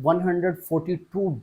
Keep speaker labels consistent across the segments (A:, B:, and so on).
A: 142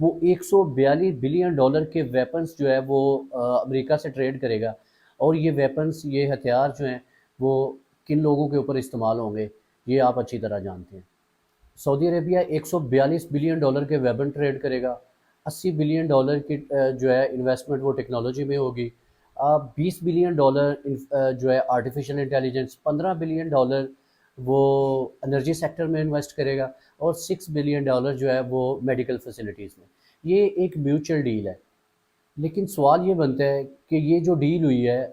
A: وہ $142 بلین کے ویپنز جو ہے وہ امریکہ سے ٹریڈ کرے گا، اور یہ ویپنز، یہ ہتھیار جو ہیں وہ کن لوگوں کے اوپر استعمال ہوں گے یہ آپ اچھی طرح جانتے ہیں۔ سعودی عربیہ $142 بلین کے ویپن ٹریڈ کرے گا، $80 بلین کی جو ہے انویسٹمنٹ وہ ٹیکنالوجی میں ہوگی، $20 بلین جو ہے آرٹیفیشل انٹیلیجنس، $15 بلین وہ انرجی سیکٹر میں انویسٹ کرے گا، اور $6 بلین جو ہے وہ میڈیکل فیسلٹیز میں۔ یہ ایک میوچل ڈیل ہے، لیکن سوال یہ بنتا ہے کہ یہ جو ڈیل ہوئی ہے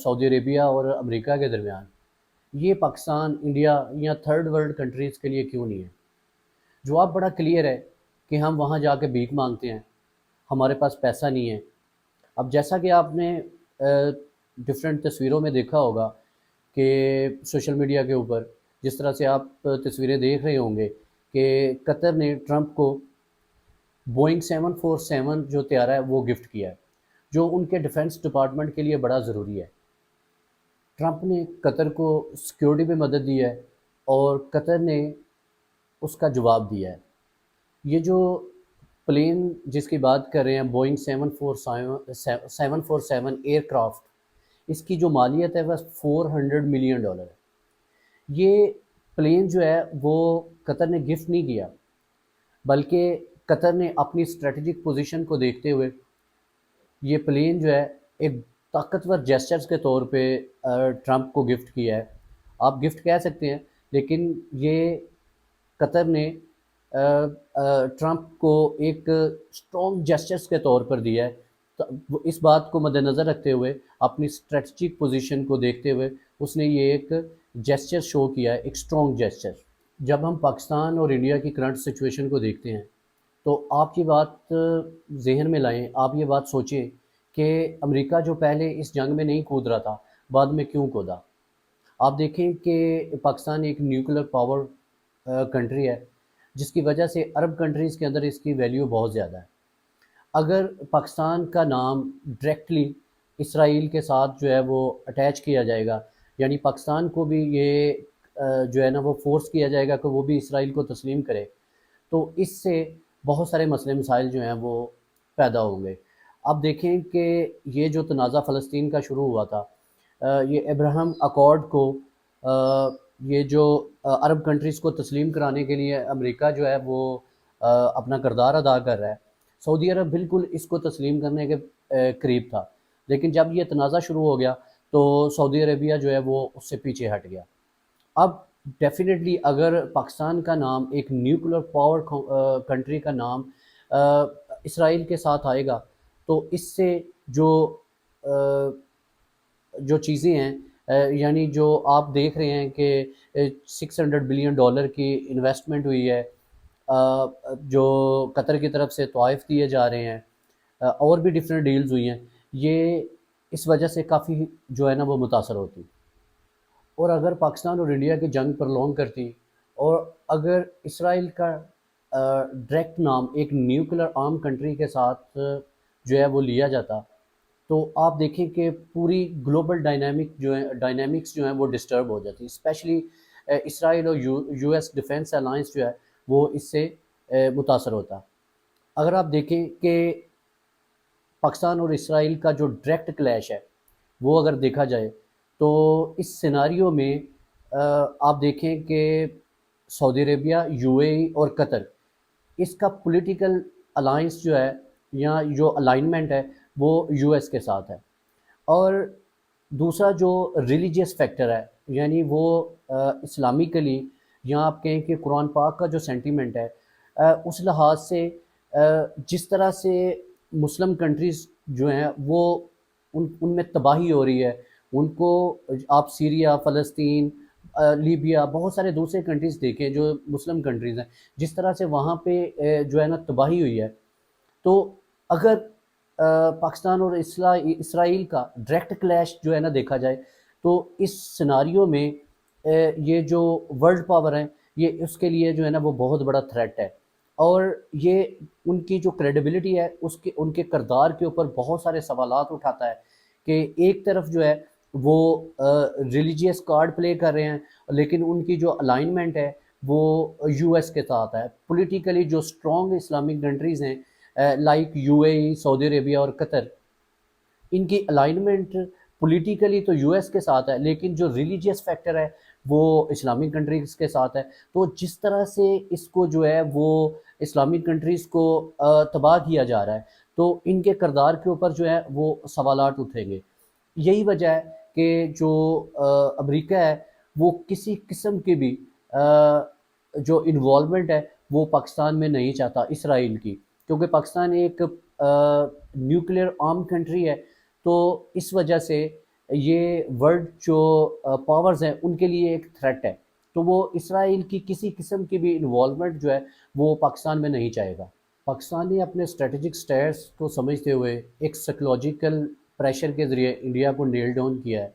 A: سعودی عربیہ اور امریکہ کے درمیان، یہ پاکستان، انڈیا یا تھرڈ ورلڈ کنٹریز کے لیے کیوں نہیں ہے؟ جواب بڑا کلیئر ہے کہ ہم وہاں جا کے بھیک مانگتے ہیں، ہمارے پاس پیسہ نہیں ہے۔ اب جیسا کہ آپ نے ڈفرینٹ تصویروں میں دیکھا ہوگا کہ سوشل میڈیا کے اوپر جس طرح سے آپ تصویریں دیکھ رہے ہوں گے کہ قطر نے ٹرمپ کو بوئنگ 747 جو طیارہ ہے وہ گفٹ کیا ہے، جو ان کے ڈیفنس ڈپارٹمنٹ کے لیے بڑا ضروری ہے۔ ٹرمپ نے قطر کو سیکیورٹی میں مدد دی ہے، اور قطر نے اس کا جواب دیا ہے۔ یہ جو پلین جس کی بات کر رہے ہیں، بوئنگ 747 ایئر کرافٹ، اس کی جو مالیت ہے بس $400 ملین ہے۔ یہ پلین جو ہے وہ قطر نے گفٹ نہیں کیا، بلکہ قطر نے اپنی اسٹریٹجک پوزیشن کو دیکھتے ہوئے یہ پلین جو ہے ایک طاقتور جیسچرز کے طور پہ ٹرمپ کو گفٹ کیا ہے۔ آپ گفٹ کہہ سکتے ہیں، لیکن یہ قطر نے ٹرمپ کو ایک اسٹرانگ جیسچرز کے طور پر دیا ہے۔ تو اس بات کو مد نظر رکھتے ہوئے، اپنی اسٹریٹجک پوزیشن کو دیکھتے ہوئے، اس نے یہ ایک جیسچر شو کیا ہے، ایک اسٹرانگ جیسچر۔ جب ہم پاکستان اور انڈیا کی کرنٹ سچویشن کو دیکھتے ہیں تو آپ یہ بات ذہن میں لائیں، آپ یہ بات سوچیں کہ امریکہ جو پہلے اس جنگ میں نہیں کود رہا تھا، بعد میں کیوں کودا؟ آپ دیکھیں کہ پاکستان ایک نیوکلیر پاور کنٹری ہے، جس کی وجہ سے عرب کنٹریز کے اندر اس کی ویلیو بہت زیادہ ہے۔ اگر پاکستان کا نام ڈائریکٹلی اسرائیل کے ساتھ جو ہے وہ اٹیچ کیا جائے گا، یعنی پاکستان کو بھی یہ جو ہے نا وہ فورس کیا جائے گا کہ وہ بھی اسرائیل کو تسلیم کرے، تو اس سے بہت سارے مسئلے مسائل جو ہیں وہ پیدا ہوں گے۔ اب دیکھیں کہ یہ جو تنازع فلسطین کا شروع ہوا تھا، یہ ابراہم اکارڈ کو یہ جو عرب کنٹریز کو تسلیم کرانے کے لیے امریکہ جو ہے وہ اپنا کردار ادا کر رہا ہے۔ سعودی عرب بالکل اس کو تسلیم کرنے کے قریب تھا، لیکن جب یہ تنازع شروع ہو گیا تو سعودی عربیہ جو ہے وہ اس سے پیچھے ہٹ گیا۔ اب ڈیفینیٹلی اگر پاکستان کا نام، ایک نیوکلیر پاور کنٹری کا نام اسرائیل کے ساتھ آئے گا، تو اس سے جو چیزیں ہیں، یعنی جو آپ دیکھ رہے ہیں کہ $600 بلین کی انویسٹمنٹ ہوئی ہے، جو قطر کی طرف سے طوائف دیے جا رہے ہیں، اور بھی ڈفرینٹ ڈیلز ہوئی ہیں، یہ اس وجہ سے کافی جو ہے نا وہ متاثر ہوتی۔ اور اگر پاکستان اور انڈیا کی جنگ پرلونگ کرتی، اور اگر اسرائیل کا ڈائریکٹ نام ایک نیوکلیر آرم کنٹری کے ساتھ جو ہے وہ لیا جاتا، تو آپ دیکھیں کہ پوری گلوبل ڈائنامکس جو ہیں وہ ڈسٹرب ہو جاتی، اسپیشلی اسرائیل اور یو ایس ڈیفینس الائنس جو ہے وہ اس سے متاثر ہوتا۔ اگر آپ دیکھیں کہ پاکستان اور اسرائیل کا جو ڈائریکٹ کلیش ہے وہ اگر دیکھا جائے، تو اس سیناریو میں آپ دیکھیں کہ سعودی عربیہ، یو اے ای اور قطر، اس کا پولیٹیکل الائنس جو ہے یا جو الائنمنٹ ہے وہ یو ایس کے ساتھ ہے۔ اور دوسرا جو ریلیجیس فیکٹر ہے، یعنی وہ اسلامکلی، یا آپ کہیں کہ قرآن پاک کا جو سینٹیمنٹ ہے، اس لحاظ سے جس طرح سے مسلم کنٹریز جو ہیں وہ ان میں تباہی ہو رہی ہے، ان کو آپ سیریا، فلسطین، لیبیا، بہت سارے دوسرے کنٹریز دیکھیں جو مسلم کنٹریز ہیں، جس طرح سے وہاں پہ جو ہے نا تباہی ہوئی ہے، تو اگر پاکستان اور اسرائیل کا ڈائریکٹ کلیش جو ہے نا دیکھا جائے، تو اس سیناریو میں یہ جو ورلڈ پاور ہیں، یہ اس کے لیے جو ہے نا وہ بہت بڑا تھریٹ ہے، اور یہ ان کی جو کریڈیبلٹی ہے ان کے کردار کے اوپر بہت سارے سوالات اٹھاتا ہے کہ ایک طرف جو ہے وہ ریلیجیس کارڈ پلے کر رہے ہیں، لیکن ان کی جو الائنمنٹ ہے وہ یو ایس کے ساتھ ہے۔ پولیٹیکلی جو اسٹرانگ اسلامک کنٹریز ہیں لائک یو اے ای، سعودی عربیہ اور قطر، ان کی الائنمنٹ پولیٹیکلی تو یو ایس کے ساتھ ہے، لیکن جو ریلیجیس فیکٹر ہے وہ اسلامک کنٹریز کے ساتھ ہے۔ تو جس طرح سے اس کو جو ہے وہ اسلامک کنٹریز کو تباہ کیا جا رہا ہے، تو ان کے کردار کے اوپر جو ہے وہ سوالات اٹھیں گے۔ یہی وجہ ہے کہ جو امریکہ ہے وہ کسی قسم کی بھی جو انوالومنٹ ہے وہ پاکستان میں نہیں چاہتا، اسرائیل کی، کیونکہ پاکستان ایک نیوکلیر آرم کنٹری ہے، تو اس وجہ سے یہ ورلڈ جو پاورز ہیں ان کے لیے ایک تھریٹ ہے، تو وہ اسرائیل کی کسی قسم کی بھی انوالومنٹ جو ہے وہ پاکستان میں نہیں چاہے گا۔ پاکستان نے اپنے اسٹریٹجک سٹیٹس کو سمجھتے ہوئے ایک سائیکولوجیکل پریشر کے ذریعے انڈیا کو نیل ڈاؤن کیا ہے۔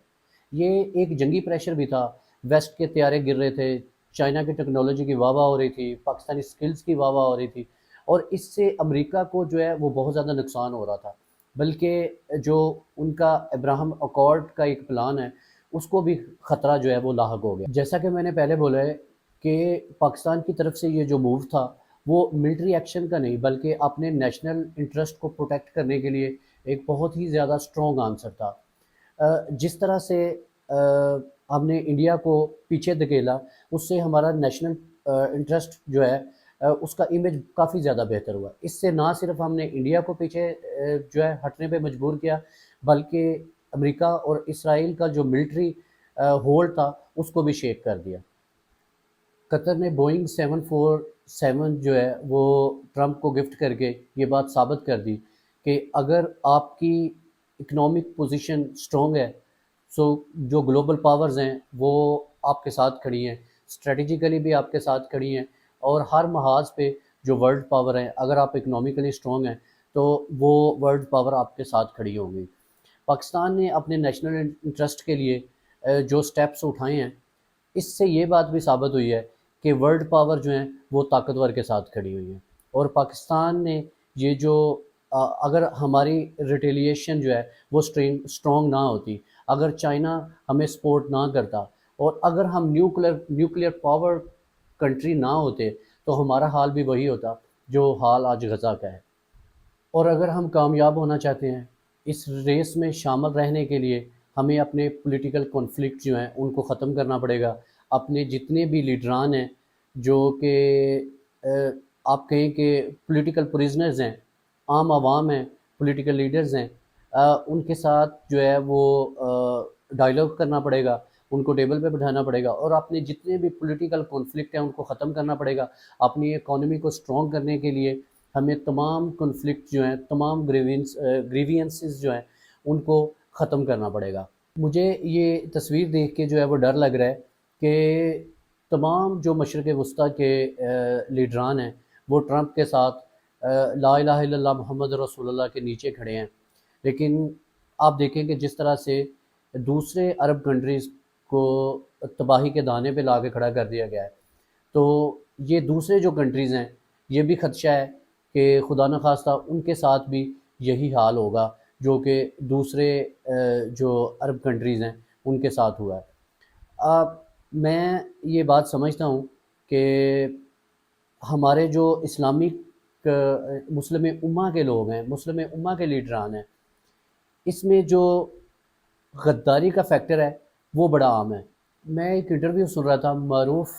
A: یہ ایک جنگی پریشر بھی تھا، ویسٹ کے طیارے گر رہے تھے، چائنا کی ٹیکنالوجی کی واہ واہ ہو رہی تھی، پاکستانی سکلز کی واہ واہ ہو رہی تھی، اور اس سے امریکہ کو جو ہے وہ بہت زیادہ نقصان ہو رہا تھا، بلکہ جو ان کا ابراہم اکارڈ کا ایک پلان ہے اس کو بھی خطرہ جو ہے وہ لاحق ہو گیا۔ جیسا کہ میں نے پہلے بولا ہے کہ پاکستان کی طرف سے یہ جو موو تھا وہ ملٹری ایکشن کا نہیں، بلکہ اپنے نیشنل انٹرسٹ کو پروٹیکٹ کرنے کے لیے ایک بہت ہی زیادہ اسٹرانگ آنسر تھا۔ جس طرح سے ہم نے انڈیا کو پیچھے دھکیلا، اس سے ہمارا نیشنل انٹرسٹ جو ہے اس کا امیج کافی زیادہ بہتر ہوا۔ اس سے نہ صرف ہم نے انڈیا کو پیچھے جو ہے ہٹنے پہ مجبور کیا، بلکہ امریکہ اور اسرائیل کا جو ملٹری ہولڈ تھا اس کو بھی شیک کر دیا۔ قطر نے بوئنگ 747 جو ہے وہ ٹرمپ کو گفٹ کر کے یہ بات ثابت کر دی کہ اگر آپ کی اکنامک پوزیشن سٹرونگ ہے، سو جو گلوبل پاورز ہیں وہ آپ کے ساتھ کھڑی ہیں، اسٹریٹجیکلی بھی آپ کے ساتھ کھڑی ہیں، اور ہر محاذ پہ جو ورلڈ پاور ہیں، اگر آپ اکنامکلی سٹرونگ ہیں تو وہ ورلڈ پاور آپ کے ساتھ کھڑی ہوں گی۔ پاکستان نے اپنے نیشنل انٹرسٹ کے لیے جو سٹیپس اٹھائے ہیں، اس سے یہ بات بھی ثابت ہوئی ہے کہ ورلڈ پاور جو ہیں وہ طاقتور کے ساتھ کھڑی ہوئی ہیں، اور پاکستان نے یہ جو اگر ہماری ریٹیلیشن جو ہے وہ سٹرونگ نہ ہوتی، اگر چائنا ہمیں سپورٹ نہ کرتا، اور اگر ہم نیوکلیر پاور کنٹری نہ ہوتے، تو ہمارا حال بھی وہی ہوتا جو حال آج غزہ کا ہے۔ اور اگر ہم کامیاب ہونا چاہتے ہیں اس ریس میں شامل رہنے کے لیے، ہمیں اپنے پولیٹیکل کانفلکٹ جو ہیں ان کو ختم کرنا پڑے گا۔ اپنے جتنے بھی لیڈران ہیں جو کہ آپ کہیں کہ پولیٹیکل پریزنرز ہیں، عام عوام ہیں، پولیٹیکل لیڈرز ہیں، ان کے ساتھ جو ہے وہ ڈائیلاگ کرنا پڑے گا، ان کو ٹیبل پہ بٹھانا پڑے گا، اور اپنے جتنے بھی پولیٹیکل کانفلکٹ ہیں ان کو ختم کرنا پڑے گا۔ اپنی اکانومی کو سٹرونگ کرنے کے لیے ہمیں تمام کنفلکٹ جو ہیں، تمام گریوینسز جو ہیں ان کو ختم کرنا پڑے گا۔ مجھے یہ تصویر دیکھ کے جو ہے وہ ڈر لگ رہا ہے کہ تمام جو مشرق وسطیٰ کے لیڈران ہیں وہ ٹرمپ کے ساتھ لا الہ الا اللہ محمد رسول اللہ کے نیچے کھڑے ہیں، لیکن آپ دیکھیں کہ جس طرح سے دوسرے عرب کنٹریز کو تباہی کے دانے پہ لا کے کھڑا کر دیا گیا ہے، تو یہ دوسرے جو کنٹریز ہیں یہ بھی خدشہ ہے کہ خدا نخواستہ ان کے ساتھ بھی یہی حال ہوگا جو کہ دوسرے جو عرب کنٹریز ہیں ان کے ساتھ ہوا ہے۔ میں یہ بات سمجھتا ہوں کہ ہمارے جو اسلامک مسلم امہ کے لوگ ہیں، مسلم امہ کے لیڈران ہیں، اس میں جو غداری کا فیکٹر ہے وہ بڑا عام ہے۔ میں ایک انٹرویو سن رہا تھا معروف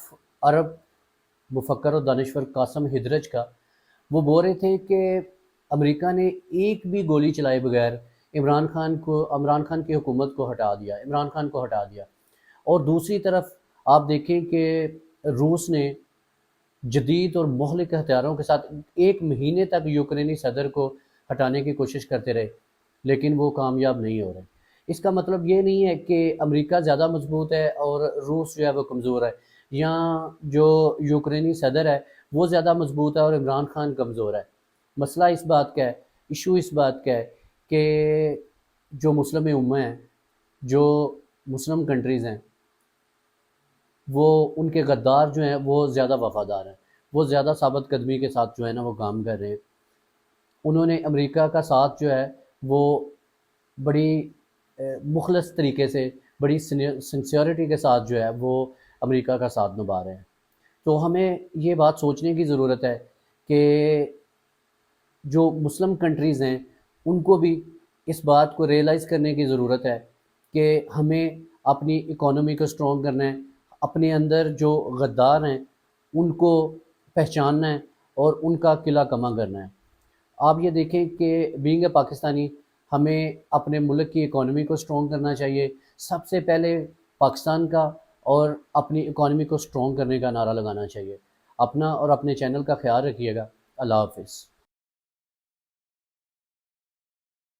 A: عرب مفکر و دانشور قاسم ہدرج کا، وہ بول رہے تھے کہ امریکہ نے ایک بھی گولی چلائے بغیر عمران خان کی حکومت کو ہٹا دیا، عمران خان کو ہٹا دیا، اور دوسری طرف آپ دیکھیں کہ روس نے جدید اور مہلک ہتھیاروں کے ساتھ ایک مہینے تک یوکرینی صدر کو ہٹانے کی کوشش کرتے رہے، لیکن وہ کامیاب نہیں ہو رہے۔ اس کا مطلب یہ نہیں ہے کہ امریکہ زیادہ مضبوط ہے اور روس جو ہے وہ کمزور ہے، یا جو یوکرینی صدر ہے وہ زیادہ مضبوط ہے اور عمران خان کمزور ہے۔ مسئلہ اس بات کا ہے، ایشو اس بات کا ہے کہ جو مسلم امہ ہیں، جو مسلم کنٹریز ہیں، وہ ان کے غدار جو ہیں وہ زیادہ وفادار ہیں، وہ زیادہ ثابت قدمی کے ساتھ جو ہے نا وہ کام کر رہے ہیں۔ انہوں نے امریکہ کا ساتھ جو ہے وہ بڑی مخلص طریقے سے، بڑی سنسیورٹی کے ساتھ جو ہے وہ امریکہ کا ساتھ نبھا رہے ہیں۔ تو ہمیں یہ بات سوچنے کی ضرورت ہے کہ جو مسلم کنٹریز ہیں ان کو بھی اس بات کو ریئلائز کرنے کی ضرورت ہے کہ ہمیں اپنی اکانومی کو اسٹرانگ کرنا ہے، اپنے اندر جو غدار ہیں ان کو پہچاننا ہے اور ان کا قلعہ کما کرنا ہے۔ آپ یہ دیکھیں کہ بینگ اے پاکستانی ہمیں اپنے ملک کی اکانومی کو اسٹرانگ کرنا چاہیے، سب سے پہلے پاکستان کا اور اپنی اکانومی کو اسٹرانگ کرنے کا نعرہ لگانا چاہیے۔ اپنا اور اپنے چینل کا خیال رکھیے گا۔ اللہ حافظ۔